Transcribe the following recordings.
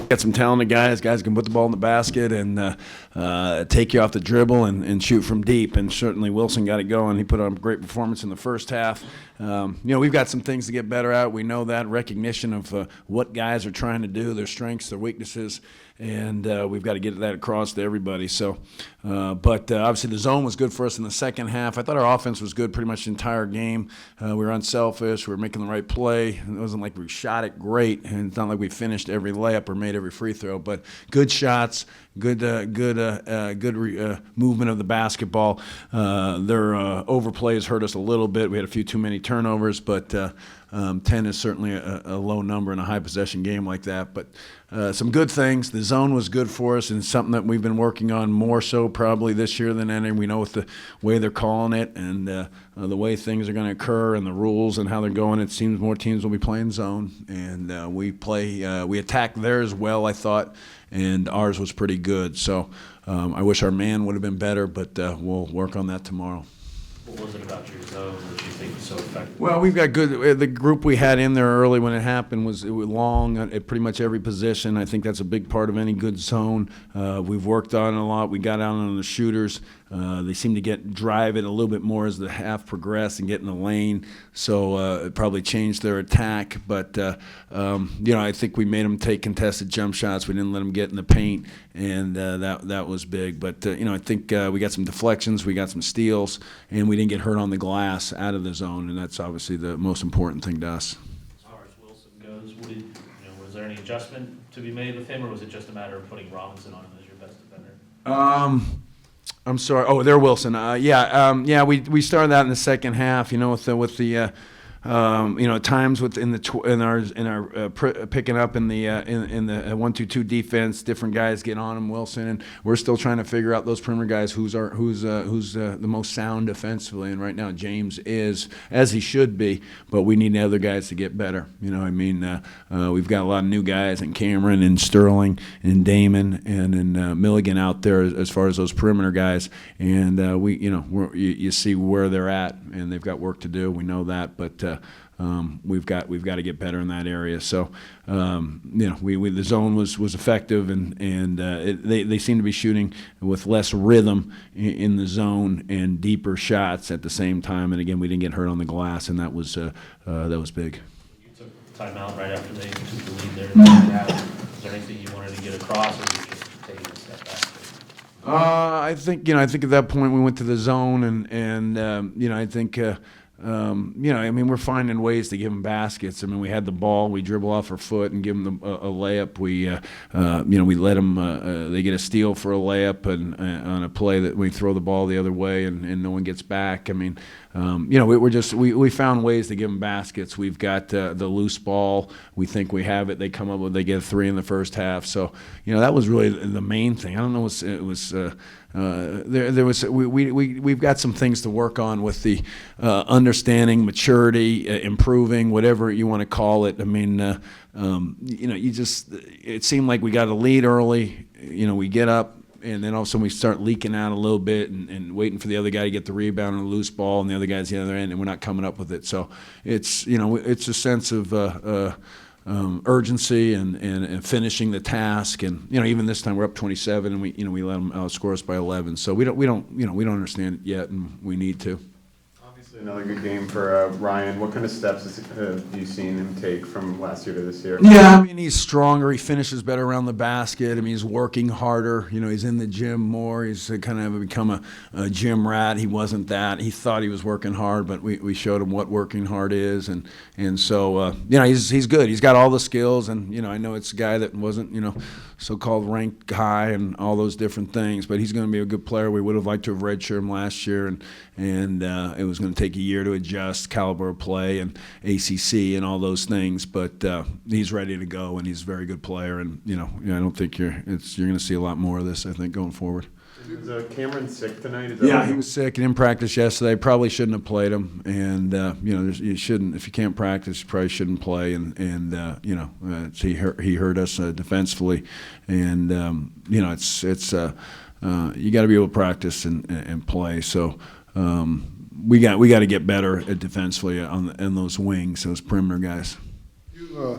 Got some talented guys. Guys can put the ball in the basket and take you off the dribble and shoot from deep. And certainly Wilson got it going. He put on a great performance in the first half. We've got some things to get better at. We know that recognition of what guys are trying to do, their strengths, their weaknesses, and we've got to get that across to everybody. So, but obviously the zone was good for us in the second half. I thought our offense was good pretty much the entire game. We were unselfish. We were making the right play. It wasn't like we shot it great, and it's not like we finished every layup or made every free throw, but good shots, good movement of the basketball. Their overplays hurt us a little bit. We had a few too many turnovers, but 10 is certainly a low number in a high possession game like that. But some good things. The zone was good for us, and it's something that we've been working on more so probably this year than any. We know with the way they're calling it and the way things are going to occur and the rules and how they're going, it seems more teams will be playing zone. And we attacked theirs well, I thought, and ours was pretty good. So I wish our man would have been better, but we'll work on that tomorrow. What was it about your zone that you think was so effective? Well, we've got good. The group we had in there early when it happened was long at pretty much every position. I think that's a big part of any good zone. We've worked on it a lot. We got out on the shooters. They seem to drive it a little bit more as the half progressed and get in the lane. So it probably changed their attack. But I think we made them take contested jump shots. We didn't let them get in the paint, and that was big. But I think we got some deflections, we got some steals, and we didn't get hurt on the glass out of the zone, and that's obviously the most important thing to us. As far as Wilson goes, was there any adjustment to be made with him, or was it just a matter of putting Robinson on him as your best defender? I'm sorry. Oh, they're Wilson. We started that in the second half. With the times picking up in the 1-2-2 defense, different guys get on them. Wilson, and we're still trying to figure out those perimeter guys who's the most sound defensively. And right now, James is, as he should be, but we need the other guys to get better. We've got a lot of new guys, and Cameron and Sterling and Damon and Milligan out there as far as those perimeter guys. And you see where they're at, and they've got work to do. We know that, but we've got to get better in that area. So the zone was effective, and they seem to be shooting with less rhythm in the zone and deeper shots at the same time. And again, we didn't get hurt on the glass, and that was big. You took timeout right after they took the lead there. Is there anything you wanted to get across, or were you just taking a step back? I think at that point we went to the zone, and I think. We're finding ways to give them baskets. We had the ball, we dribble off our foot and give them a layup. We let them. They get a steal for a layup, and on a play that we throw the ball the other way, and no one gets back. We found ways to give them baskets. We've got the loose ball. We think we have it. They come up with, they get a 3 in the first half. So that was really the main thing. I don't know. We've got some things to work on with the understanding, maturity, improving, whatever you want to call it. It seemed like we got a lead early. We get up, and then all of a sudden we start leaking out a little bit and waiting for the other guy to get the rebound on a loose ball, and the other guy's the other end, and we're not coming up with it. So it's a sense of urgency and finishing the task, and even this time we're up 27, and we let them outscore us by 11. So we don't understand it yet, and we need to. Obviously, another good game for Ryan. What kind of steps have you seen him take from last year to this year? Yeah, he's stronger. He finishes better around the basket. He's working harder. He's in the gym more. He's kind of become a gym rat. He wasn't that. He thought he was working hard, but we showed him what working hard is, and so he's good. He's got all the skills, and I know it's a guy that wasn't so-called ranked high and all those different things, but he's going to be a good player. We would have liked to have redshirted him last year, and it was going to take a year to adjust, caliber of play and ACC and all those things, but he's ready to go, and he's a very good player, and I don't think you're going to see a lot more of this, I think, going forward. Was Cameron sick tonight? He was sick. He didn't practice yesterday. Probably shouldn't have played him. And you shouldn't. If you can't practice, you probably shouldn't play. He hurt us defensively. And it's you got to be able to practice and play. So we got to get better at defensively on those wings, those perimeter guys. You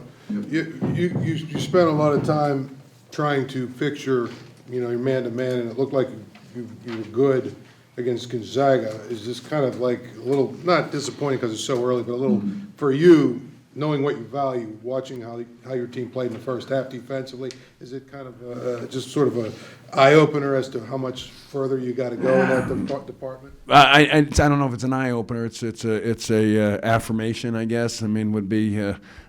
spent a lot of time trying to fix your man-to-man, and it looked like you were good against Gonzaga. Is this kind of like a little, not disappointing because it's so early, but a little, for you, knowing what you value, watching how your team played in the first half defensively, is it kind of just sort of a eye-opener as to how much further you got to go in that department? I don't know if it's an eye opener. It's a affirmation, I guess. I mean, would be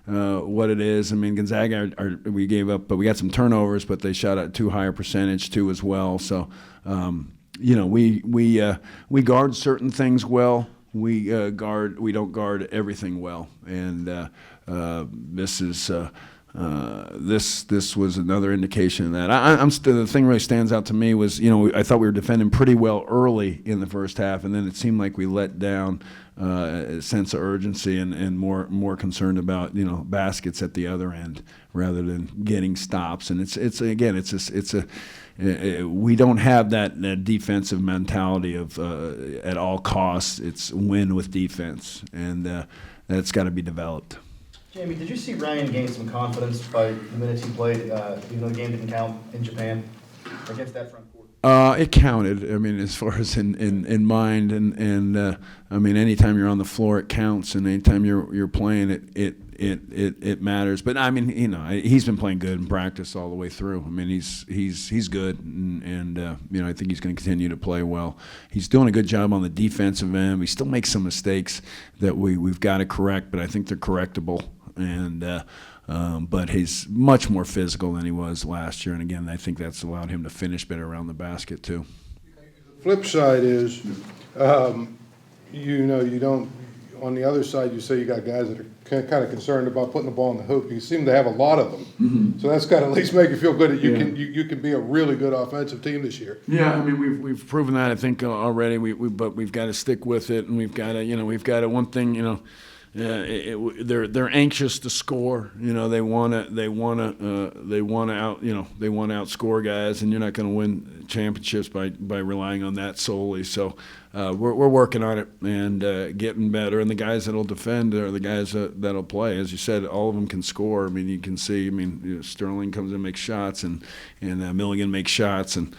what it is. I mean, Gonzaga we gave up, but we got some turnovers, but they shot at too high a percentage too as well. So we guard certain things well. We don't guard everything well, and this was another indication of that. The thing really stands out to me was, I thought we were defending pretty well early in the first half, and then it seemed like we let down a sense of urgency and more concerned about baskets at the other end rather than getting stops. And we don't have that defensive mentality of at all costs. It's win with defense, and that's got to be developed. Jamie, did you see Ryan gain some confidence by the minutes he played, even though the game didn't count in Japan, against that front court? It counted. I mean, as far as in mind, and I mean, anytime you're on the floor, it counts, and anytime you're playing, it matters. But I mean, he's been playing good in practice all the way through. I mean, he's good, and I think he's going to continue to play well. He's doing a good job on the defensive end. We still make some mistakes that we've got to correct, but I think they're correctable. And but he's much more physical than he was last year, and again, I think that's allowed him to finish better around the basket too. The flip side is, you don't. On the other side, you say you got guys that are kind of concerned about putting the ball in the hoop. You seem to have a lot of them, so that's got to at least make you feel good that you can be a really good offensive team this year. Yeah, I mean we've proven that I think already. But we've got to stick with it, and we've got to one thing they're anxious to score. They want to outscore guys, and you're not going to win championships by relying on that solely. So we're working on it and getting better. And the guys that'll defend are the guys that'll play. As you said, all of them can score. I mean, you can see. I mean, Sterling comes in and makes shots, and Milligan makes shots, and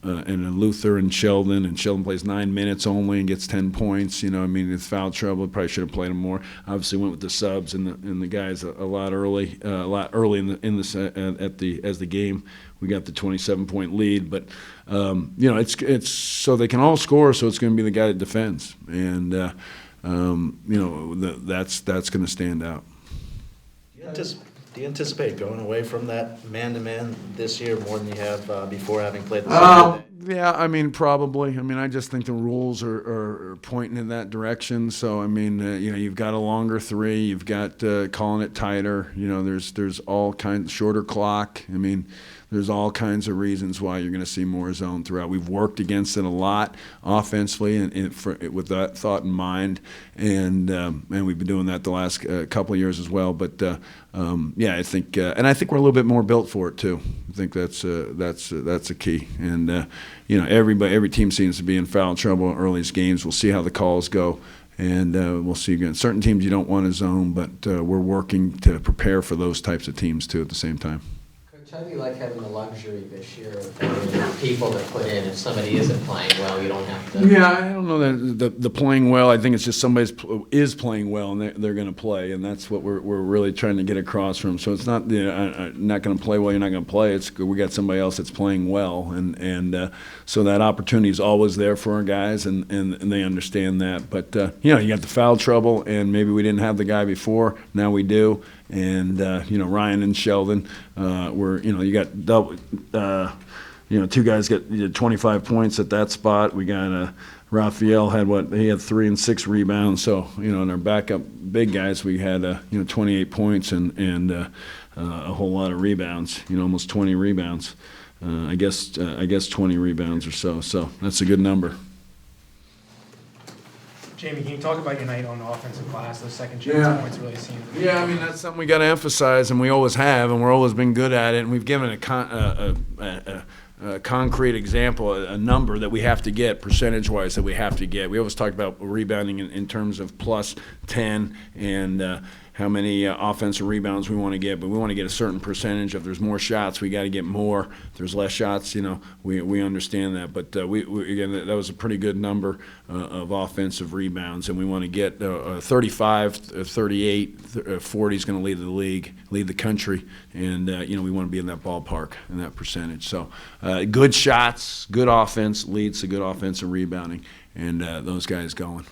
Luther and Sheldon plays 9 minutes only and gets 10 points. It's foul trouble. Probably should have played him more. Obviously went with the subs and the guys a lot early as the game. We got the 27-point lead, but it's so they can all score. So it's going to be the guy that defends, and that's going to stand out. Do you anticipate going away from that man-to-man this year more than you have before, having played the same? Yeah, I mean, probably. I mean, I just think the rules are pointing in that direction. So, I mean, you've got a longer three. You've got calling it tighter. There's all kinds, shorter clock. I mean, there's all kinds of reasons why you're going to see more zone throughout. We've worked against it a lot offensively with that thought in mind, and we've been doing that the last couple of years as well. But I think we're a little bit more built for it too. I think that's a key. And every team seems to be in foul trouble in earliest games. We'll see how the calls go. And we'll see again. Certain teams you don't want to zone, but we're working to prepare for those types of teams too at the same time. How do you like having the luxury this year of having people to put in if somebody isn't playing well, you don't have to? Yeah, I don't know that the playing well. I think it's just somebody is playing well and they're going to play, and that's what we're really trying to get across from. So it's not not going to play well, you're not going to play. It's we got somebody else that's playing well, and so that opportunity is always there for our guys, and they understand that. But you got the foul trouble, and maybe we didn't have the guy before, now we do. And Ryan and Sheldon were you got double two guys got 25 points at that spot. We got Raphael he had 3 and 6 rebounds. So in our backup big guys we had 28 points and a whole lot of rebounds. Almost 20 rebounds. I guess 20 rebounds or so. So that's a good number. Jamie, can you talk about your night on the offensive glass? Those second chance points really seem. Yeah, I mean that's something we got to emphasize, and we always have, and we're always been good at it. And we've given a concrete example, a number that we have to get percentage-wise that we have to get. We always talk about rebounding in terms of plus 10, and offensive rebounds we want to get, but we want to get a certain percentage. If there's more shots, we got to get more. If there's less shots, we understand that. But again, that was a pretty good number of offensive rebounds, and we want to get 35, 38, 40 is going to lead the league, lead the country, and we want to be in that ballpark in that percentage. So good shots, good offense leads to good offensive rebounding, and those guys going.